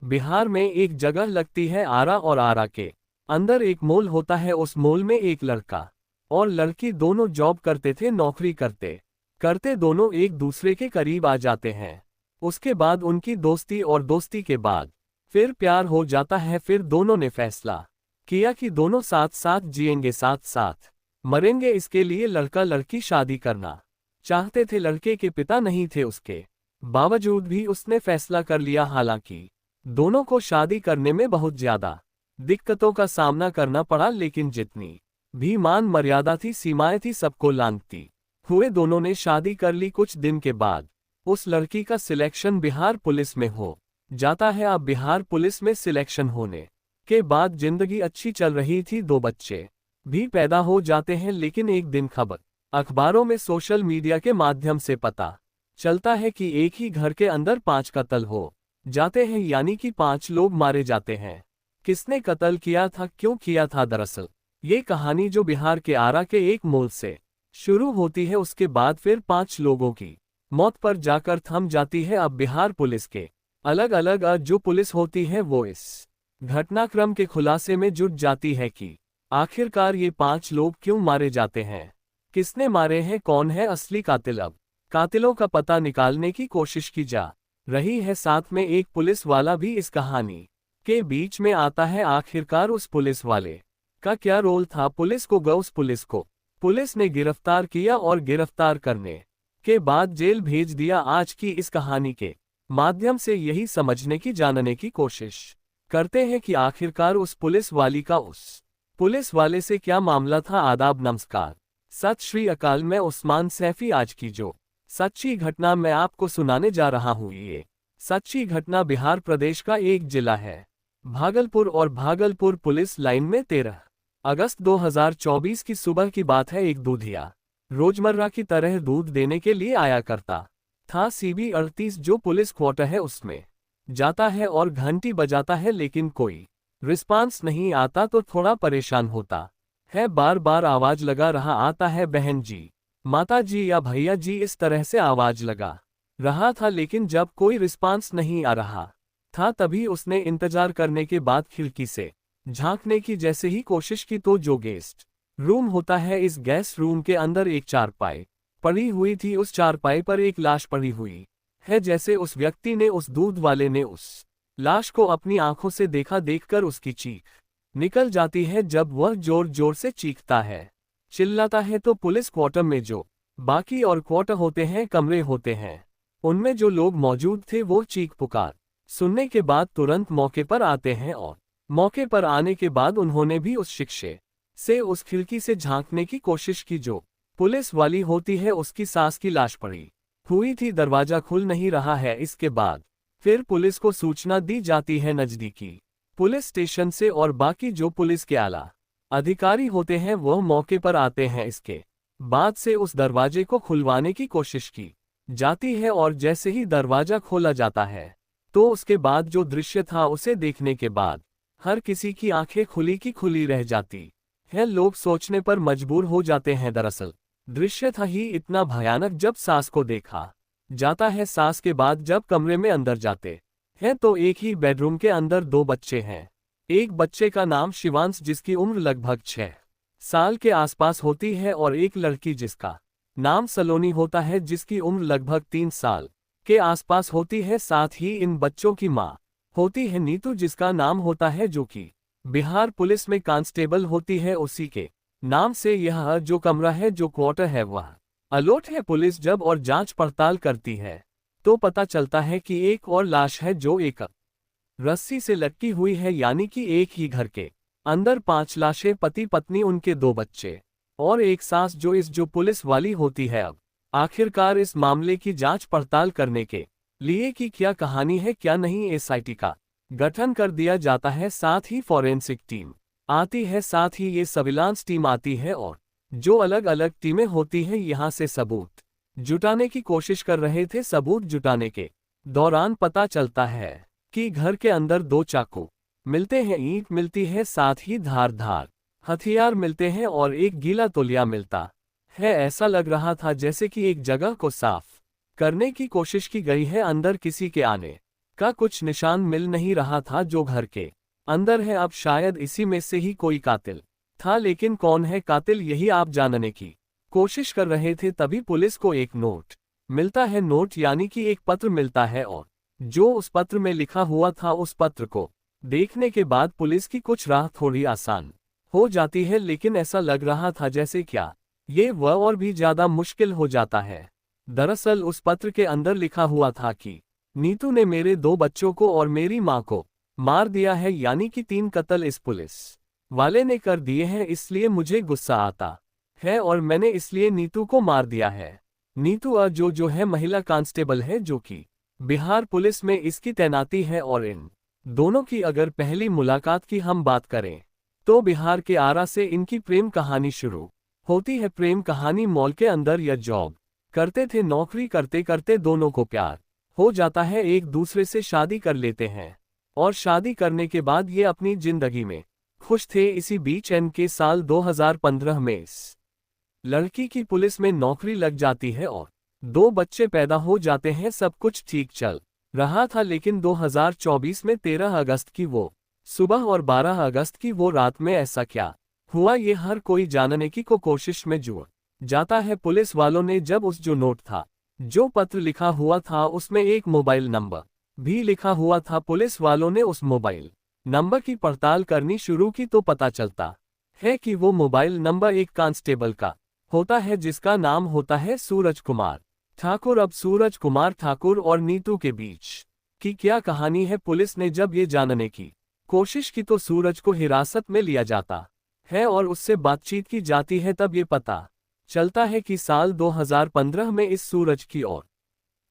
बिहार में एक जगह लगती है आरा और आरा के अंदर एक मॉल होता है। उस मॉल में एक लड़का और लड़की दोनों जॉब करते थे। नौकरी करते करते दोनों एक दूसरे के करीब आ जाते हैं। उसके बाद उनकी दोस्ती और दोस्ती के बाद फिर प्यार हो जाता है। फिर दोनों ने फैसला किया कि दोनों साथ साथ जिएंगे, साथ साथ मरेंगे। इसके लिए लड़का लड़की शादी करना चाहते थे। लड़के के पिता नहीं थे, उसके बावजूद भी उसने फैसला कर लिया। हालांकि दोनों को शादी करने में बहुत ज्यादा दिक्कतों का सामना करना पड़ा, लेकिन जितनी भी मान मर्यादा थी, सीमाएं थी, सबको लांघती हुए दोनों ने शादी कर ली। कुछ दिन के बाद उस लड़की का सिलेक्शन बिहार पुलिस में हो जाता है। अब बिहार पुलिस में सिलेक्शन होने के बाद जिंदगी अच्छी चल रही थी। 2 बच्चे भी पैदा हो जाते हैं। लेकिन एक दिन खबर अखबारों में, सोशल मीडिया के माध्यम से पता चलता है कि एक ही घर के अंदर 5 कत्ल हो जाते हैं, यानी कि 5 लोग मारे जाते हैं। किसने कत्ल किया था, क्यों किया था? दरअसल ये कहानी जो बिहार के आरा के एक मॉल से शुरू होती है, उसके बाद फिर 5 लोगों की मौत पर जाकर थम जाती है। अब बिहार पुलिस के अलग अलग जो पुलिस होती है वो इस घटनाक्रम के खुलासे में जुट जाती है कि आखिरकार ये 5 लोग क्यों मारे जाते हैं, किसने मारे हैं, कौन है असली कातिल। अब कातिलों का पता निकालने की कोशिश की जा रही है। साथ में एक पुलिस वाला भी इस कहानी के बीच में आता है। आखिरकार उस पुलिस वाले का क्या रोल था? पुलिस को पुलिस ने गिरफ्तार किया और गिरफ्तार करने के बाद जेल भेज दिया। आज की इस कहानी के माध्यम से यही समझने की, जानने की कोशिश करते हैं कि आखिरकार उस पुलिस वाली का उस पुलिस वाले से क्या मामला था। आदाब, नमस्कार, सत श्री अकाल। मैं उस्मान सैफी। आज की जो सच्ची घटना मैं आपको सुनाने जा रहा हूँ, ये सच्ची घटना बिहार प्रदेश का एक जिला है भागलपुर, और भागलपुर पुलिस लाइन में 13 अगस्त 2024 की सुबह की बात है। एक दूधिया रोजमर्रा की तरह दूध देने के लिए आया करता था। CB 38 जो पुलिस क्वार्टर है उसमें जाता है और घंटी बजाता है, लेकिन कोई रिस्पांस नहीं आता तो थोड़ा परेशान होता है। बार बार आवाज लगा रहा आता है, बहन जी, माता जी या भैया जी, इस तरह से आवाज लगा रहा था। लेकिन जब कोई रिस्पांस नहीं आ रहा था, तभी उसने इंतजार करने के बाद खिड़की से झांकने की जैसे ही कोशिश की तो जो गेस्ट रूम होता है, इस गेस्ट रूम के अंदर एक चारपाई पड़ी हुई थी। उस चारपाई पर एक लाश पड़ी हुई है। जैसे उस व्यक्ति ने, उस दूध वाले ने उस लाश को अपनी आंखों से देखा। देखकर उसकी चीख निकल जाती है। जब वह जोर जोर से चीखता है, चिल्लाता है, तो पुलिस क्वार्टर में जो बाकी और क्वार्टर होते हैं, कमरे होते हैं, उनमें जो लोग मौजूद थे वो चीख पुकार सुनने के बाद तुरंत मौके पर आते हैं। और मौके पर आने के बाद उन्होंने भी उस शिक्षे से उस खिड़की से झांकने की कोशिश की जो पुलिस वाली होती है। उसकी सास की लाश पड़ी हुई थी, दरवाजा खुल नहीं रहा है। इसके बाद फिर पुलिस को सूचना दी जाती है नजदीकी पुलिस स्टेशन से, और बाकी जो पुलिस के आला अधिकारी होते हैं वह मौके पर आते हैं। इसके बाद से उस दरवाजे को खुलवाने की कोशिश की जाती है, और जैसे ही दरवाजा खोला जाता है तो उसके बाद जो दृश्य था उसे देखने के बाद हर किसी की आंखें खुली की खुली रह जाती है। लोग सोचने पर मजबूर हो जाते हैं। दरअसल दृश्य था ही इतना भयानक जब सास को देखा जाता है। सास के बाद जब कमरे में अंदर जाते हैं तो एक ही बेडरूम के अंदर 2 बच्चे हैं। एक बच्चे का नाम शिवांश, जिसकी उम्र लगभग 6 साल के आसपास होती है, और एक लड़की जिसका नाम सलोनी होता है, जिसकी उम्र लगभग 3 साल के आसपास होती है। साथ ही इन बच्चों की माँ होती है नीतू, जिसका नाम होता है, जो कि बिहार पुलिस में कांस्टेबल होती है। उसी के नाम से यह जो कमरा है, जो क्वार्टर है, वह अलॉट है। पुलिस जब और जांच पड़ताल करती है तो पता चलता है कि एक और लाश है जो एक रस्सी से लटकी हुई है, यानी कि एक ही घर के अंदर 5 लाशें, पति पत्नी, उनके 2 बच्चे और एक सास जो पुलिस वाली होती है। अब आखिरकार इस मामले की जांच पड़ताल करने के लिए कि क्या कहानी है क्या नहीं, SIT का गठन कर दिया जाता है। साथ ही फॉरेंसिक टीम आती है, साथ ही ये सर्विलांस टीम आती है, और जो अलग अलग टीमें होती हैं यहाँ से सबूत जुटाने की कोशिश कर रहे थे। सबूत जुटाने के दौरान पता चलता है कि घर के अंदर 2 चाकू मिलते हैं, ईंट मिलती है, साथ ही धार हथियार मिलते हैं, और एक गीला तौलिया मिलता है। ऐसा लग रहा था जैसे कि एक जगह को साफ करने की कोशिश की गई है, अंदर किसी के आने का कुछ निशान मिल नहीं रहा था जो घर के अंदर है। अब शायद इसी में से ही कोई कातिल था, लेकिन कौन है कातिल यही आप जानने की कोशिश कर रहे थे। तभी पुलिस को एक नोट मिलता है। नोट यानी कि एक पत्र मिलता है, और जो उस पत्र में लिखा हुआ था उस पत्र को देखने के बाद पुलिस की कुछ राह थोड़ी आसान हो जाती है। लेकिन ऐसा लग रहा था जैसे क्या ये वह और भी ज्यादा मुश्किल हो जाता है। दरअसल उस पत्र के अंदर लिखा हुआ था कि नीतू ने मेरे 2 बच्चों को और मेरी माँ को मार दिया है, यानी कि 3 कत्ल इस पुलिस वाले ने कर दिए हैं। इसलिए मुझे गुस्सा आता है और मैंने इसलिए नीतू को मार दिया है। नीतू जो है महिला कांस्टेबल है, जो कि बिहार पुलिस में इसकी तैनाती है। और इन दोनों की अगर पहली मुलाकात की हम बात करें तो बिहार के आरा से इनकी प्रेम कहानी शुरू होती है। प्रेम कहानी मॉल के अंदर या जॉब करते थे। नौकरी करते करते दोनों को प्यार हो जाता है, एक दूसरे से शादी कर लेते हैं और शादी करने के बाद ये अपनी जिंदगी में खुश थे। इसी बीच एन के साल 2015 में इस लड़की की पुलिस में नौकरी लग जाती है और 2 बच्चे पैदा हो जाते हैं। सब कुछ ठीक चल रहा था, लेकिन 2024 में 13 अगस्त की वो सुबह और 12 अगस्त की वो रात में ऐसा क्या हुआ ये हर कोई जानने की कोशिश में जुड़ जाता है। पुलिस वालों ने जब उस जो नोट था, जो पत्र लिखा हुआ था, उसमें एक मोबाइल नंबर भी लिखा हुआ था। पुलिस वालों ने उस मोबाइल नंबर की पड़ताल करनी शुरू की तो पता चलता है कि वो मोबाइल नंबर एक कांस्टेबल का होता है, जिसका नाम होता है सूरज कुमार ठाकुर। अब सूरज कुमार ठाकुर और नीतू के बीच की क्या कहानी है, पुलिस ने जब ये जानने की कोशिश की तो सूरज को हिरासत में लिया जाता है और उससे बातचीत की जाती है। तब ये पता चलता है कि साल 2015 में इस सूरज की और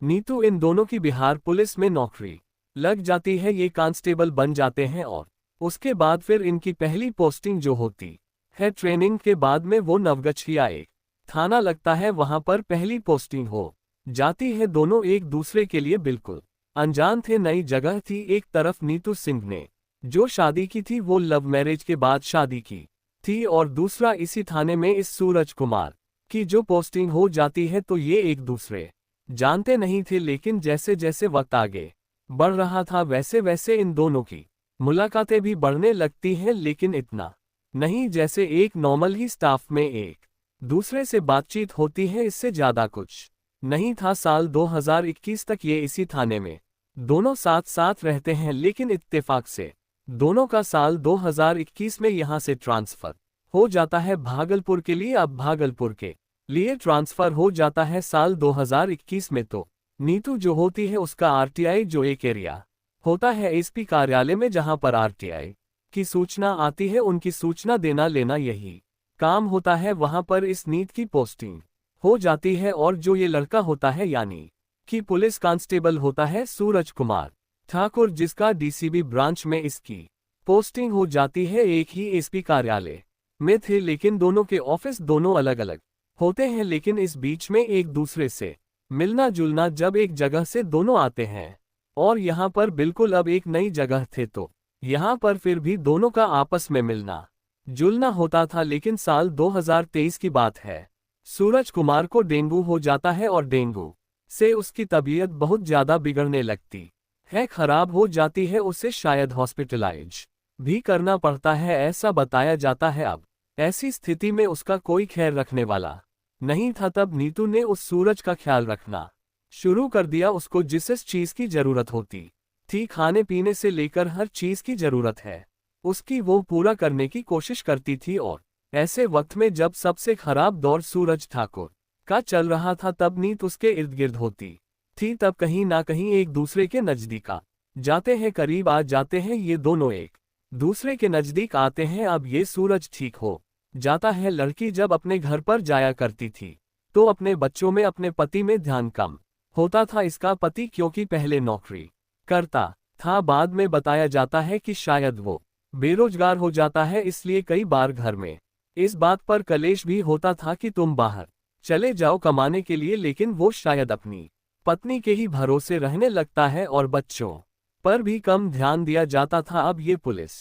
नीतू इन दोनों की बिहार पुलिस में नौकरी लग जाती है। ये कांस्टेबल बन जाते हैं और उसके बाद फिर इनकी पहली पोस्टिंग जो होती है, ट्रेनिंग के बाद में वो नवगछिया एक थाना लगता है, वहां पर पहली पोस्टिंग हो जाती है। दोनों एक दूसरे के लिए बिल्कुल अनजान थे, नई जगह थी। एक तरफ नीतू सिंह ने जो शादी की थी वो लव मैरिज के बाद शादी की थी, और दूसरा इसी थाने में इस सूरज कुमार की जो पोस्टिंग हो जाती है। तो ये एक दूसरे जानते नहीं थे, लेकिन जैसे जैसे वक्त आगे बढ़ रहा था वैसे वैसे इन दोनों की मुलाकातें भी बढ़ने लगती हैं, लेकिन इतना नहीं जैसे एक नॉर्मल ही स्टाफ में एक दूसरे से बातचीत होती है, इससे ज्यादा कुछ नहीं था। साल 2021 तक ये इसी थाने में दोनों साथ साथ रहते हैं, लेकिन इत्तेफाक से दोनों का साल 2021 में यहां से ट्रांसफर हो जाता है भागलपुर के लिए। अब भागलपुर के लिए ट्रांसफर हो जाता है साल 2021 में। तो नीतू जो होती है उसका आरटीआई जो एक एरिया होता है एसपी कार्यालय में, जहां पर आरटीआई की सूचना आती है, उनकी सूचना देना लेना यही काम होता है। वहां पर इस नीत की पोस्टिंग हो जाती है, और जो ये लड़का होता है यानी कि पुलिस कांस्टेबल होता है सूरज कुमार ठाकुर, जिसका डीसीबी ब्रांच में इसकी पोस्टिंग हो जाती है। एक ही एसपी कार्यालय में थे, लेकिन दोनों के ऑफिस दोनों अलग अलग होते हैं। लेकिन इस बीच में एक दूसरे से मिलना जुलना जब एक जगह से दोनों आते हैं, और यहाँ पर बिल्कुल अब एक नई जगह थे, तो यहाँ पर फिर भी दोनों का आपस में मिलना जुलना होता था। लेकिन साल 2023 की बात है, सूरज कुमार को डेंगू हो जाता है और डेंगू से उसकी तबीयत बहुत ज्यादा बिगड़ने लगती है, खराब हो जाती है। उसे शायद हॉस्पिटलाइज भी करना पड़ता है, ऐसा बताया जाता है। अब ऐसी स्थिति में उसका कोई ख्याल रखने वाला नहीं था। तब नीतू ने उस सूरज का ख्याल रखना शुरू कर दिया। उसको जिस चीज की जरूरत होती थी, खाने पीने से लेकर हर चीज की जरूरत है उसकी, वो पूरा करने की कोशिश करती थी। और ऐसे वक्त में जब सबसे खराब दौर सूरज ठाकुर का चल रहा था, तब नीत उसके इर्द गिर्द होती थी। तब कहीं ना कहीं एक दूसरे के नजदीक आ जाते हैं, करीब आ जाते हैं। ये दोनों एक दूसरे के नजदीक आते हैं। अब ये सूरज ठीक हो जाता है। लड़की जब अपने घर पर जाया करती थी तो अपने बच्चों में अपने पति में ध्यान कम होता था। इसका पति क्योंकि पहले नौकरी करता था, बाद में बताया जाता है कि शायद वो बेरोजगार हो जाता है, इसलिए कई बार घर में इस बात पर कलेश भी होता था कि तुम बाहर चले जाओ कमाने के लिए, लेकिन वो शायद अपनी पत्नी के ही भरोसे रहने लगता है और बच्चों पर भी कम ध्यान दिया जाता था। अब ये पुलिस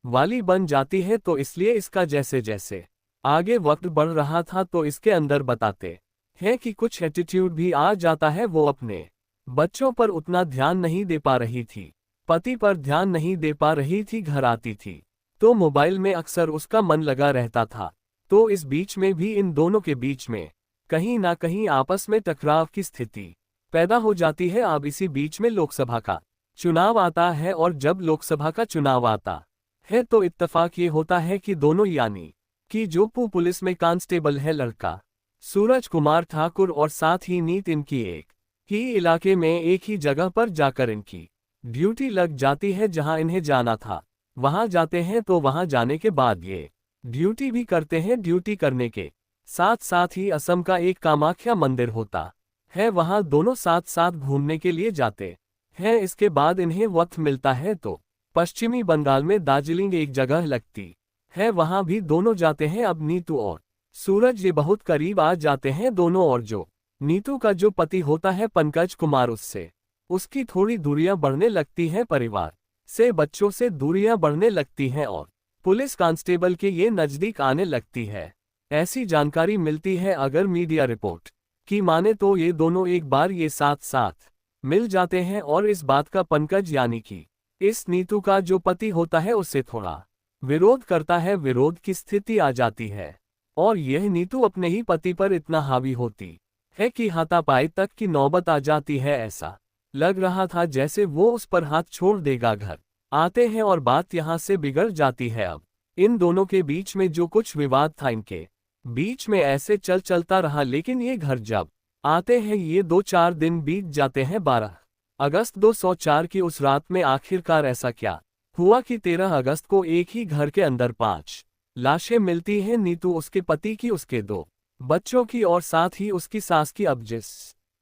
वाली बन जाती है, तो इसलिए इसका जैसे जैसे आगे वक्त बढ़ रहा था तो इसके अंदर बताते हैं कि कुछ एटीट्यूड भी आ जाता है। वो अपने बच्चों पर उतना ध्यान नहीं दे पा रही थी, पति पर ध्यान नहीं दे पा रही थी। घर आती थी तो मोबाइल में अक्सर उसका मन लगा रहता था। तो इस बीच में भी इन दोनों के बीच में कहीं ना कहीं आपस में टकराव की स्थिति पैदा हो जाती है। अब इसी बीच में लोकसभा का चुनाव आता है और जब लोकसभा का चुनाव आता है तो इत्तेफाक ये होता है कि दोनों यानी कि जो पुलिस में कांस्टेबल है लड़का सूरज कुमार ठाकुर और साथ ही नीत इनकी एक ही इलाके में एक ही जगह पर जाकर इनकी ड्यूटी लग जाती है। जहां इन्हें जाना था वहां जाते हैं तो वहां जाने के बाद ये ड्यूटी भी करते हैं। ड्यूटी करने के साथ साथ ही असम का एक कामाख्या मंदिर होता है, वहां दोनों साथ साथ घूमने के लिए जाते हैं। इसके बाद इन्हें वक्त मिलता है तो पश्चिमी बंगाल में दार्जिलिंग एक जगह लगती है, वहां भी दोनों जाते हैं। अब नीतू और सूरज ये बहुत करीब आ जाते हैं दोनों, और जो नीतू का जो पति होता है पंकज कुमार उससे उसकी थोड़ी दूरियां बढ़ने लगती हैं, परिवार से बच्चों से दूरियां बढ़ने लगती हैं और पुलिस कांस्टेबल के ये नजदीक आने लगती है। ऐसी जानकारी मिलती है अगर मीडिया रिपोर्ट की माने तो ये दोनों एक बार ये साथ साथ मिल जाते हैं और इस बात का पंकज यानी कि इस नीतू का जो पति होता है उससे थोड़ा विरोध करता है। विरोध की स्थिति आ जाती है और यह नीतू अपने ही पति पर इतना हावी होती है कि हाथापाई तक की नौबत आ जाती है। ऐसा लग रहा था जैसे वो उस पर हाथ छोड़ देगा। घर आते हैं और बात यहाँ से बिगड़ जाती है। अब इन दोनों के बीच में जो कुछ विवाद था इनके बीच में ऐसे चलता रहा, लेकिन ये घर जब आते हैं ये 2-4 दिन बीत जाते हैं। 12 अगस्त 2004 की उस रात में आखिरकार ऐसा क्या हुआ कि 13 अगस्त को एक ही घर के अंदर 5 लाशें मिलती हैं। नीतू, उसके पति की, उसके 2 बच्चों की और साथ ही उसकी सास की। अब जिस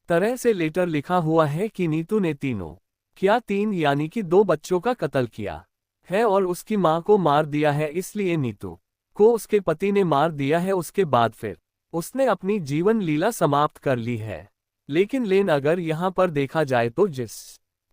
तरह से लेटर लिखा हुआ है कि नीतू ने 3 यानी कि 2 बच्चों का कत्ल किया है और उसकी मां को मार दिया है, इसलिए नीतू को उसके पति ने मार दिया है। उसके बाद फिर उसने अपनी जीवन लीला समाप्त कर ली है। लेकिन अगर यहाँ पर देखा जाए तो जिस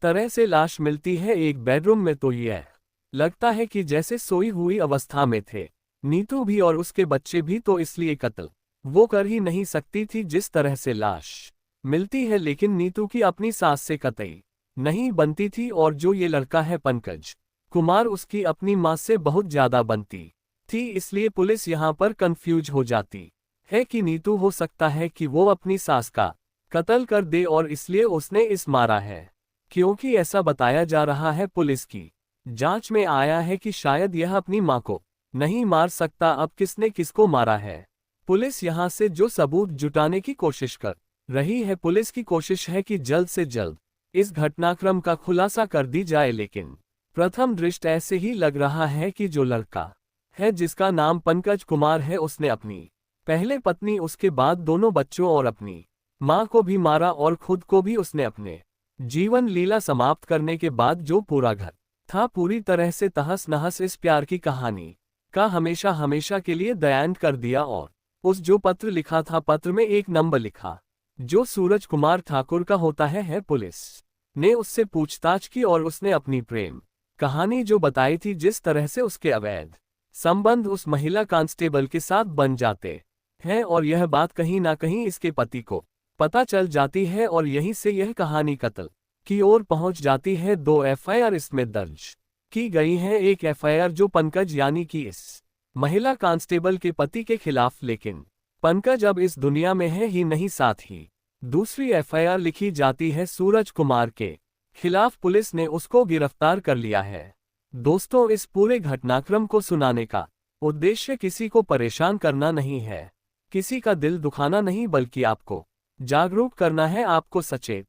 तरह से लाश मिलती है एक बेडरूम में, तो यह लगता है कि जैसे सोई हुई अवस्था में थे नीतू भी और उसके बच्चे भी। तो इसलिए कत्ल वो कर ही नहीं सकती थी जिस तरह से लाश मिलती है। लेकिन नीतू की अपनी सास से कतई नहीं बनती थी और जो ये लड़का है पंकज कुमार उसकी अपनी मां से बहुत ज्यादा बनती थी। इसलिए पुलिस यहाँ पर कंफ्यूज हो जाती है कि नीतू हो सकता है कि वो अपनी सास का कत्ल कर दे और इसलिए उसने इस मारा है, क्योंकि ऐसा बताया जा रहा है। पुलिस की जांच में आया है कि शायद यह अपनी मां को नहीं मार सकता। अब किसने किसको मारा है पुलिस यहाँ से जो सबूत जुटाने की कोशिश कर रही है। पुलिस की कोशिश है कि जल्द से जल्द इस घटनाक्रम का खुलासा कर दी जाए। लेकिन प्रथम दृष्टया ऐसे ही लग रहा है कि जो लड़का है जिसका नाम पंकज कुमार है उसने अपनी पहले पत्नी, उसके बाद दोनों बच्चों और अपनी मां को भी मारा और खुद को भी उसने अपने जीवन लीला समाप्त करने के बाद जो पूरा घर था पूरी तरह से तहस नहस इस प्यार की कहानी का हमेशा हमेशा के लिए दयांत कर दिया। और उस जो पत्र लिखा था, पत्र में एक नंबर लिखा जो सूरज कुमार ठाकुर का होता है। पुलिस ने उससे पूछताछ की और उसने अपनी प्रेम कहानी जो बताई थी, जिस तरह से उसके अवैध संबंध उस महिला कांस्टेबल के साथ बन जाते हैं और यह बात कहीं ना कहीं इसके पति को पता चल जाती है और यहीं से यह कहानी कत्ल की ओर पहुंच जाती है। 2 एफआईआर इसमें दर्ज की गई है। एक एफआईआर जो पंकज यानी कि इस महिला कांस्टेबल के पति के खिलाफ, लेकिन पंकज अब इस दुनिया में है ही नहीं। साथ ही दूसरी एफआईआर लिखी जाती है सूरज कुमार के खिलाफ। पुलिस ने उसको गिरफ्तार कर लिया है। दोस्तों, इस पूरे घटनाक्रम को सुनाने का उद्देश्य किसी को परेशान करना नहीं है, किसी का दिल दुखाना नहीं, बल्कि आपको जागरूक करना है, आपको सचेत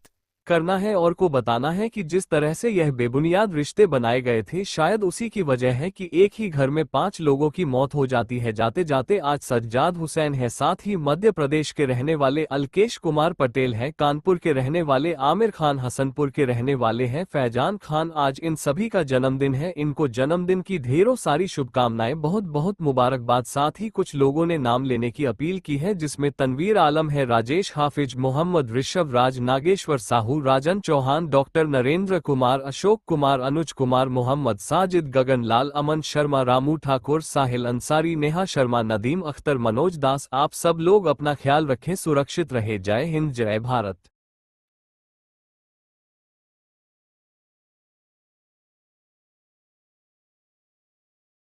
करना है और को बताना है कि जिस तरह से यह बेबुनियाद रिश्ते बनाए गए थे, शायद उसी की वजह है कि एक ही घर में 5 लोगों की मौत हो जाती है। जाते जाते आज सज्जाद हुसैन है, साथ ही मध्य प्रदेश के रहने वाले अलकेश कुमार पटेल हैं, कानपुर के रहने वाले आमिर खान, हसनपुर के रहने वाले हैं फैजान खान। आज इन सभी का जन्मदिन है। इनको जन्मदिन की ढेरों सारी शुभकामनाएं, बहुत बहुत मुबारकबाद। साथ ही कुछ लोगों ने नाम लेने की अपील की है, जिसमें तनवीर आलम है, राजेश हाफिज, मोहम्मद ऋषभ राज, नागेश्वर साहू, राजन चौहान, डॉक्टर नरेंद्र कुमार, अशोक कुमार, अनुज कुमार, मोहम्मद साजिद, गगन लाल, अमन शर्मा, रामू ठाकुर, साहिल अंसारी, नेहा शर्मा, नदीम अख्तर, मनोज दास। आप सब लोग अपना ख्याल रखें, सुरक्षित रहे। जय हिंद, जय भारत।